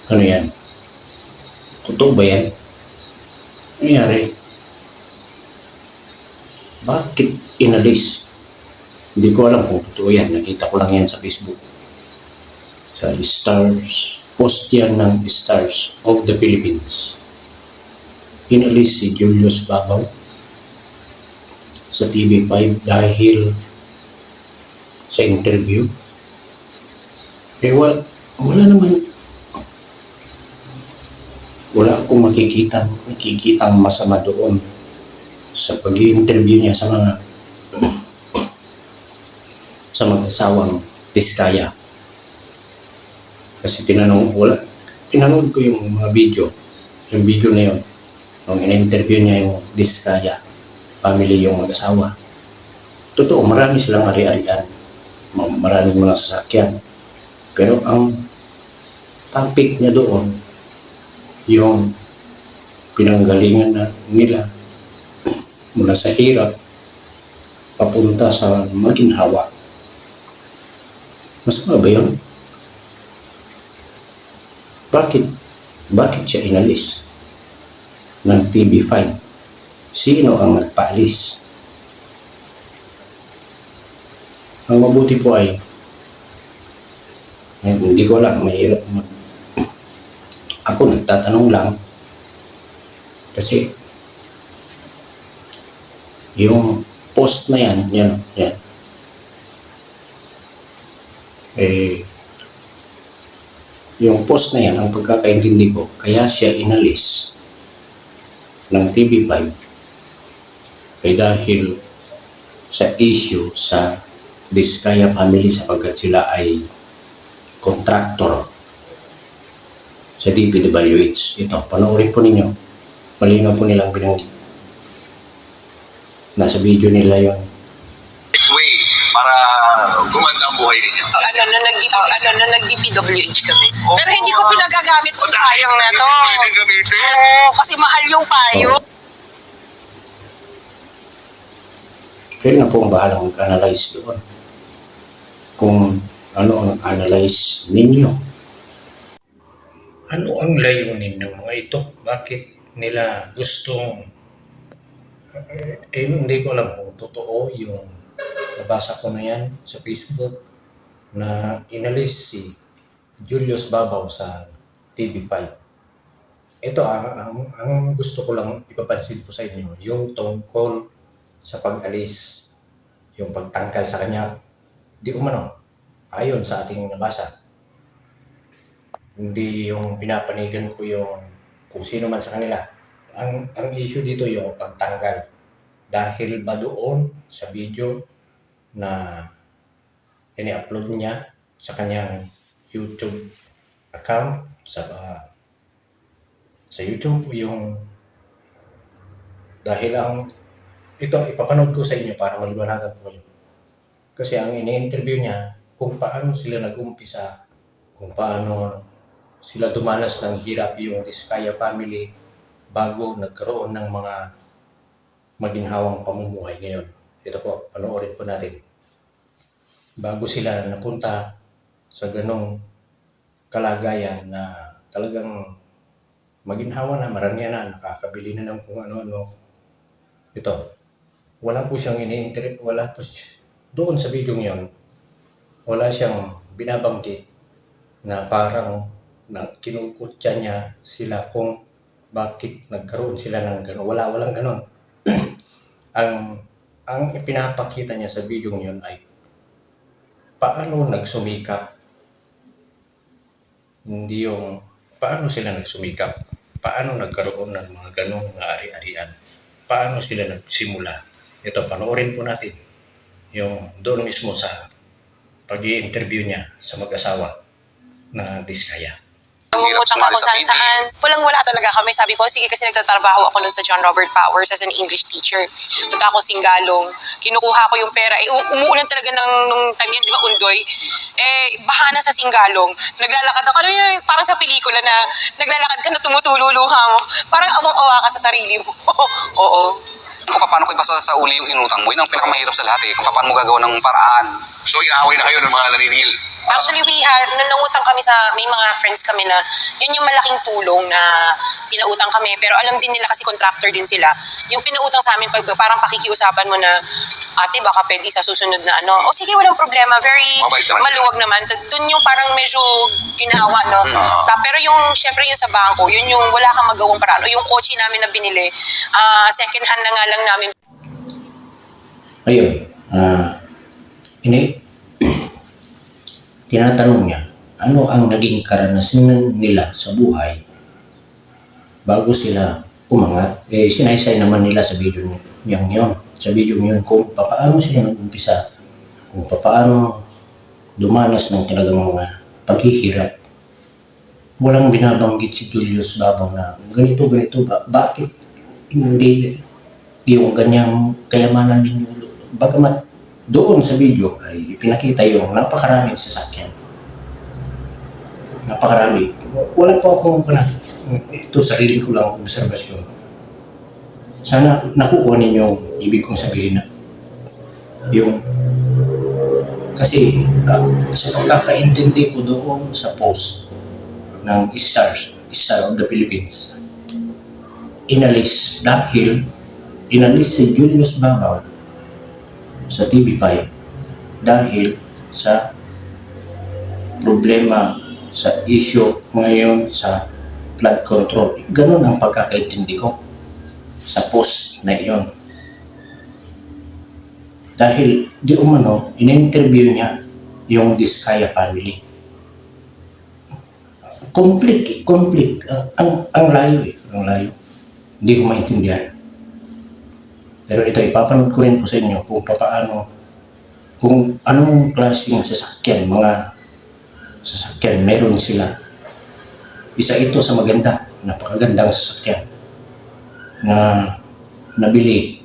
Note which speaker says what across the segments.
Speaker 1: Ano yan? Totoo ba yan? Ano nangyari? Bakit inalis? Hindi ko alam kung totoo yan. Nakita ko lang yan sa Facebook. Sa Stars. Post yan ng Stars of the Philippines. Inalis si Julius Babaw sa TV5 dahil sa interview. Wala naman. Wala akong makikitang masama doon sa pag-i-interview niya sa mag-asawang Diskaya. Kasi tinanong ko yung mga video, yung video na yun, nung in-interview niya yung Diskaya family, yung mag-asawa. Totoo, marami silang ari-arian, maraming mga sasakyan. Pero ang topic niya doon, yung pinanggalingan nila mula sa hirap papunta sa maginhawa. Masama ba yun? Bakit siya inalis ng TV5? Sino ang nagpaalis? Ang mabuti po ay hindi ko alam, mahirap ako nagtatanong lang kasi yung post na yan yung post na yan, ang pagkakaintindi ko, kaya siya inalis ng TV5 ay dahil sa issue sa Diskaya family sapagkat sila ay contractor sa DPWH. Ito, panoorin po ninyo. Malinaw po nilang binanggit. Nasa video nila yon.
Speaker 2: Way para gumanda ang buhay ninyo.
Speaker 3: Nag-DPWH kami. Pero hindi ko pinagagamit kung sayang na to.
Speaker 2: Gamitin.
Speaker 3: Oo, kasi mahal yung payo.
Speaker 1: Kayo na po ang bahalang mag-analyze doon. Kung ano ang analyze ninyo. Ano ang layunin ng mga ito? Bakit nila gustong hindi ko alam kung totoo yung nabasa ko na yan sa Facebook na inalis si Julius Babaw sa TV5. Ito ang gusto ko lang ipapansin po sa inyo, yung tungkol sa pag-alis, yung pagtangkal sa kanya, di umano, ayon sa ating nabasa. Hindi yung pinapanigan ko yung kung sino man sa kanila. Ang issue dito yung pagtanggal. Dahil ba doon sa video na ini-upload niya sa kanyang YouTube account sa YouTube yung dahil ito ipapanood ko sa inyo para maliwanagan po yun. Kasi ang ini-interview niya kung paano sila nag-umpisa, kung paano sila dumanas ng hirap yung Diskaya family bago nagkaroon ng mga maginhawang pamumuhay ngayon. Ito po, panoorin po natin. Bago sila napunta sa ganong kalagayan na talagang maginhawa na, marami na, nakakabili na ng kung ano-ano. Ito, wala po siyang ini-interview, wala po doon sa video ngayon, wala siyang binabanggit na parang kinukutya niya sila kung bakit nagkaroon sila ng gano'n. Walang gano'n. ang ipinapakita niya sa video ngayon ay paano nagsumikap. Hindi yung paano sila nagsumikap, paano nagkaroon ng mga ganong ari-arian, paano sila nagsimula. Ito, panoorin po natin yung doon mismo sa pag-i-interview niya sa mag-asawa na Diskaya.
Speaker 3: Nangungutang ako saan. Wala talaga kami. Sabi ko, sige kasi nagtatrabaho ako nun sa John Robert Powers as an English teacher. Punta ako Singgalong. Kinukuha ko yung pera. Umuulan talaga nung time yun, di ba, Undoy? Bahana sa Singgalong. Naglalakad ako. Ano yun, parang sa pelikula na naglalakad ka na tumutululuha mo. Parang awang-awa ka sa sarili mo. Oo.
Speaker 4: Kung paano ko ibasa sa uli yung inutang mo, yun ang pinakamahirap sa lahat eh. Kung paano mo gagawa ng paraan.
Speaker 2: So inaaway na kayo ng mga naniningil.
Speaker 3: Actually, nung nangutang kami may mga friends kami na yun yung malaking tulong na pinautang kami. Pero alam din nila kasi contractor din sila. Yung pinautang sa amin, parang pakikiusapan mo na, ate, baka pwede sa susunod na ano. O sige, walang problema. Very
Speaker 2: Mabait naman
Speaker 3: maluwag naman. Doon yung parang medyo ginawa, no? Pero yung, syempre yung sa bangko, yun yung wala kang magawang paraan. O yung kotse namin na binili, second hand na nga lang namin.
Speaker 1: Ayun, tinatanong niya, ano ang naging karanasan nila sa buhay bago sila umangat? Sinaysay naman nila sa video niyang yun. Sa video niyon kung paano sila nag-umpisa, kung paano dumanas ng talagang mga paghihirap. Walang binabanggit si Julius Babaw na ganito, bakit hindi yung ganyang kayamanan ninyo? Bagamat doon sa video ay pinakita yung napakaraming sasakyan. Napakarami. Wala po akong ito sarili ko lang obserbasyon. Sana nakukuha ninyo yung ibig kong sabihin na yung kasi sa pagkakaintindi ko doon sa post ng Star of the Philippines, inalis si Julius Babaw sa TV5 dahil sa problema sa issue ngayon sa flood control. Ganun ang pagkakaintindi ko sa post na iyon. Dahil di umano, in-interview niya yung Diskaya family. Conflict. Ang layo. Hindi ko maintindihan. Pero ito, ipapanood ko rin po sa inyo kung anong klaseng sasakyan, mga sasakyan meron sila. Isa ito sa napakagandang sasakyan na nabili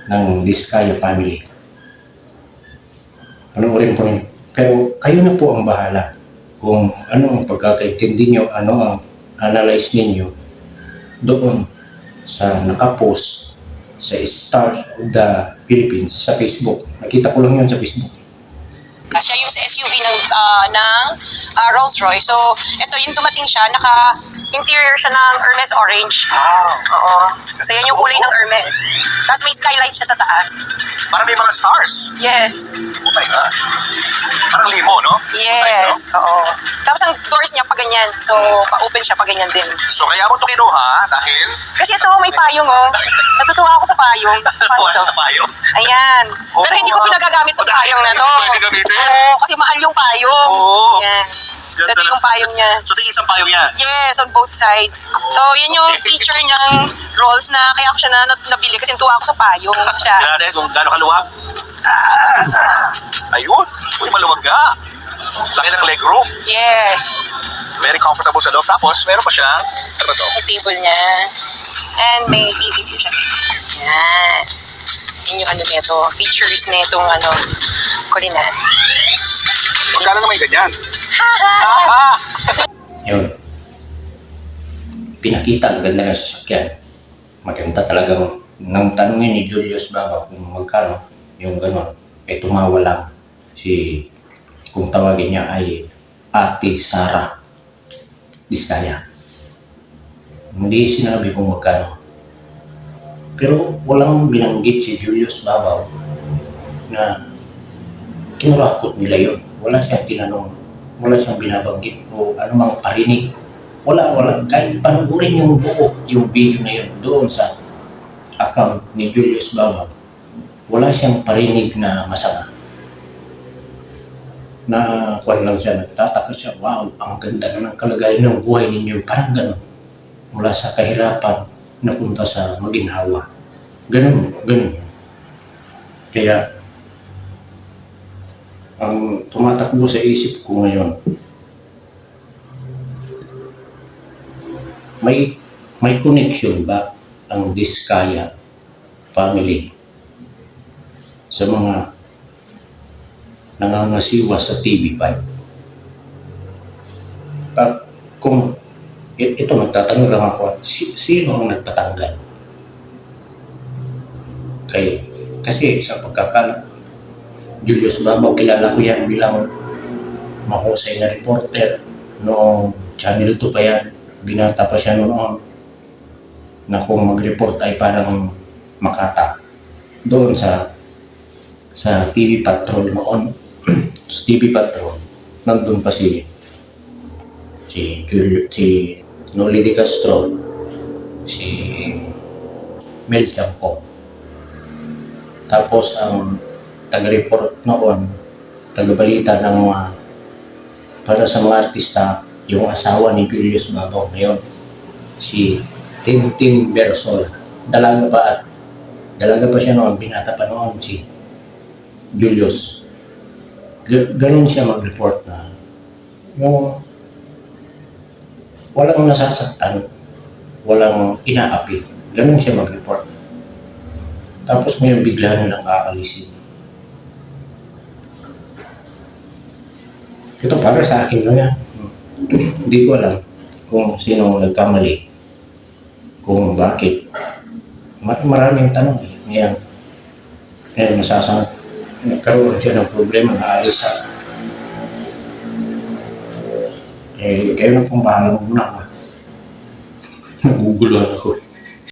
Speaker 1: ng Diskaya family. Panoorin po rin. Pero kayo na po ang bahala kung ano ang pagkakaintindi nyo, ano ang analyze ninyo doon sa nakapost sa Star of the Philippines sa Facebook. Nakita ko lang yun sa Facebook.
Speaker 3: Siya yung sa SUV ng Rolls Royce. So, ito yung dumating siya, naka-interior siya ng Hermes orange. Oo. So, yan yung kulay ng Hermes. Tapos may skylight siya sa taas.
Speaker 2: Parang may mga stars.
Speaker 3: Yes.
Speaker 2: Oh my God. Parang limo, no?
Speaker 3: Yes. Oo. Tapos ang doors niya pa ganyan. So, pa-open siya pa ganyan din.
Speaker 2: So kaya mo ito kinuha dahil
Speaker 3: Kasi ito, may payong, oh. Natutuwa ako sa payong.
Speaker 2: wala sa payo.
Speaker 3: Ayan. Pero hindi ko pinagagamit yung payong na to.
Speaker 2: Hindi gamitin.
Speaker 3: Oo, kasi mahal yung payong.
Speaker 2: Oo.
Speaker 3: Yan. So,
Speaker 2: Ganda
Speaker 3: ito yung payong niya.
Speaker 2: So ito yung isang payong yan.
Speaker 3: Yes, on both sides. So, yun yung feature ng Rolls na kaya ako siya nabili kasi tuwa ako sa payong siya.
Speaker 2: Tingnan natin kung gaano kaluwag. Ayun. Uy, maluwag nga. Laki ng leg room.
Speaker 3: Yes.
Speaker 2: Very comfortable sa loob. Tapos, meron pa siyang, ano to?
Speaker 3: Yung table niya. And may TV din siya. Yan. Yun yung ano nito, features nitong kulinan.
Speaker 2: Magkano naman yung ganyan?
Speaker 1: Yun. Pinakita ang ganda ng sasakyan. Maganda talagang nang tanungin ni Julius Babaw kung magkano yung gano'n. Tumawa lang kung tawagin niya ay Ate Sara Diskaya. Hindi sinabi kung magkano. Pero walang binanggit si Julius Babaw na kinurakot nila yun. Wala siyang tinanong, wala siyang binabanggit o anumang parinig. Wala. Kahit panoorin yung buo, yung video na yun doon sa account ni Julius Babaw, wala siyang parinig na masama. Na kuwan lang siya, nagtataka siya, wow, ang ganda na ng kalagayan ng buhay ninyo. Parang gano'n. Mula sa kahirapan, napunta sa maginhawa. Ganun. Kaya, ang tumatakbo sa isip ko ngayon, may connection ba ang Diskaya family sa mga nangangasiwa sa TV5? Kung ito, nagtatanong lang ako, sino ang nagpatanggal? Kasi sa pagkakala, Julius Babaw, kilala ko yan bilang mahusay na reporter noong Channel 2 pa yan. Binata pa siya noon na kung mag-report ay parang makata doon sa TV Patrol noon. Sa TV Patrol, nandun pa si Noli de Castro, si Mel Tiangco. Tapos ang taga-report noon, taga-balita ng para sa mga artista, yung asawa ni Julius Babaw ngayon, si Tim Bersol. Dalaga pa siya noon, binata pa noon si Julius. Ganun siya mag-report na yung walang nasasaktan, walang inaapi. Ganun siya mag-report. Tapos ngayon bigla nilang kakalisin. Ito para sa akin lang yan. Hindi ko alam kung sino nagkamali, kung bakit. Maraming tanong eh. Ngayon nagkaroon siya ng problema na alis sa kayo na pong bahala muna. Naguguluhan ako.